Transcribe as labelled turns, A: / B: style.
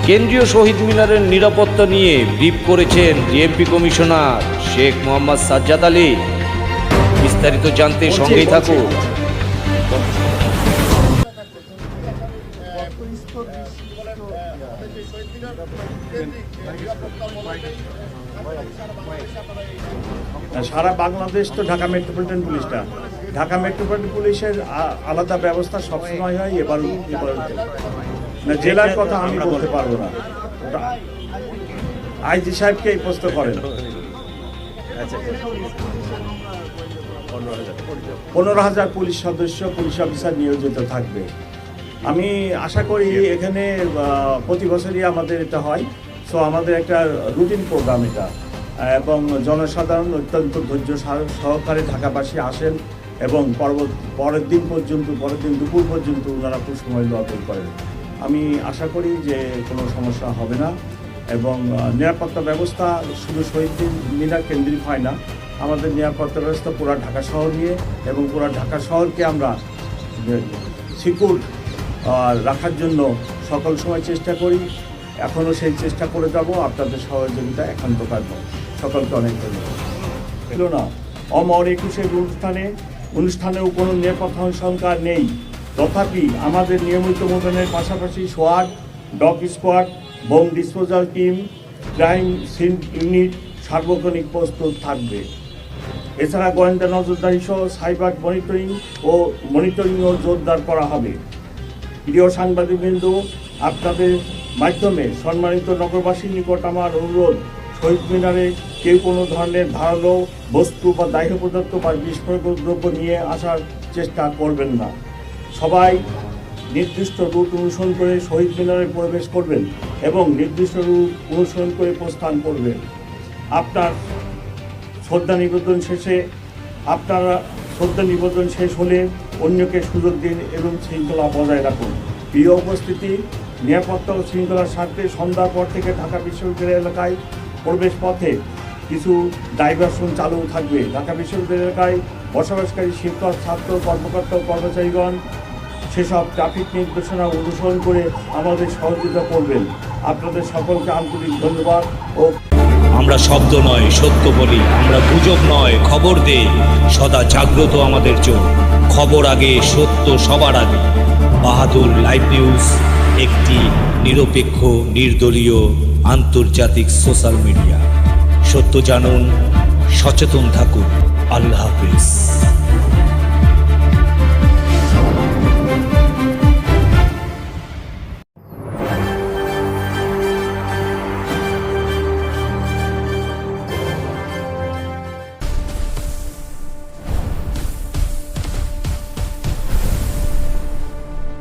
A: কেন্দ্রীয় শহীদ মিনারের নিরাপত্তা নিয়ে ব্রিফ করেছেন ডিএমপি কমিশনার শেখ মোহাম্মদ সাজ্জাদ আলী। বিস্তারিত জানতে সঙ্গেই থাকুন।
B: সারা বাংলাদেশ তো ঢাকা মেট্রোপলিটন পুলিশটা, ঢাকা মেট্রোপলিটন পুলিশের আলাদা ব্যবস্থা সবসময় হয়। এবার না, জেলার কথা আমি বলতে পারবো না, আইজি সাহেবকে এই প্রশ্ন করেন। 15,000 পুলিশ সদস্য, পুলিশ অফিসার নিয়োজিত থাকবে। আমি আশা করি এখানে প্রতি বছরই আমাদের এটা হয়। সো আমাদের একটা রুটিন প্রোগ্রাম এটা, এবং জনসাধারণ অত্যন্ত ধৈর্য সহকারে ঢাকাবাসী আসেন এবং পরের দিন দুপুর পর্যন্ত ওনারা খুব সময় লড়াই করেন। আমি আশা করি যে কোনো সমস্যা হবে না, এবং নিরাপত্তা ব্যবস্থা শুধু শহীদ মিনার কেন্দ্রিক হয় না, আমাদের নিরাপত্তা ব্যবস্থা পুরো ঢাকা শহর নিয়ে, এবং পুরো ঢাকা শহরকে আমরা সিকিউর রাখার জন্য সকল সময় চেষ্টা করি। এখনও সেই চেষ্টা করে যাব। আপনাদের সহযোগিতা একান্ত কাজ। সকলকে অনেক ধন্যবাদ। ছিল না অমর 21-এর অনুষ্ঠানেও কোনো নিরাপত্তা সংখ্যা নেই। তথাপি আমাদের নিয়মিত মোতায়েনের পাশাপাশি সোয়াট, dog squad, bomb disposal team, crime scene unit সার্বক্ষণিক প্রস্তুত থাকবে। এছাড়া গোয়েন্দা নজরদারি সহ সাইবার মনিটরিংও জোরদার করা হবে। প্রিয় সাংবাদিকবৃন্দ, আপনাদের মাধ্যমে সম্মানিত নগরবাসীর নিকট আমার অনুরোধ, শহীদ মিনারে কেউ কোনো ধরনের ধারালো বস্তু বা দাহ্য পদার্থ বা বিস্ফোরক দ্রব্য নিয়ে আসার চেষ্টা করবেন না। সবাই নির্দিষ্ট রুট অনুসরণ করে শহীদ মিনারে প্রবেশ করবেন এবং নির্দিষ্ট রুট অনুসরণ করে প্রস্থান করবেন। আপনার শ্রদ্ধা নিবেদন শেষ হলে অন্যকে সুযোগ দিন এবং শৃঙ্খলা বজায় রাখুন। প্রিয় উপস্থিতি, নিরাপত্তা ও শৃঙ্খলার স্বার্থে সন্ধ্যার পর থেকে ঢাকা বিশ্ববিদ্যালয় এলাকায় প্রবেশ পথে কিছু ডাইভারশন চালু থাকবে। ঢাকা বিশ্ববিদ্যালয় এলাকায় বসবাসকারী শিক্ষক, ছাত্র, কর্মকর্তা ও কর্মচারীগণ সেসব ট্রাফিক নির্দেশনা অনুসরণ করে আমাদের সহযোগিতা করবেন। আপনাদের সকলকে আন্তরিক ধন্যবাদ। ও
A: আমরা শব্দ নয় সত্য বলি, আমরা গুজব নয় খবর দেই, সদা জাগ্রত আমাদের চোখ। খবর আগে, সত্য সবার আগে। বাহাদুর লাইভ নিউজ একটি নিরপেক্ষ, নির্দলীয়, আন্তর্জাতিক সোশ্যাল মিডিয়া। সত্য জানুন, সচেতন থাকুন। আল্লাহ হাফিজ।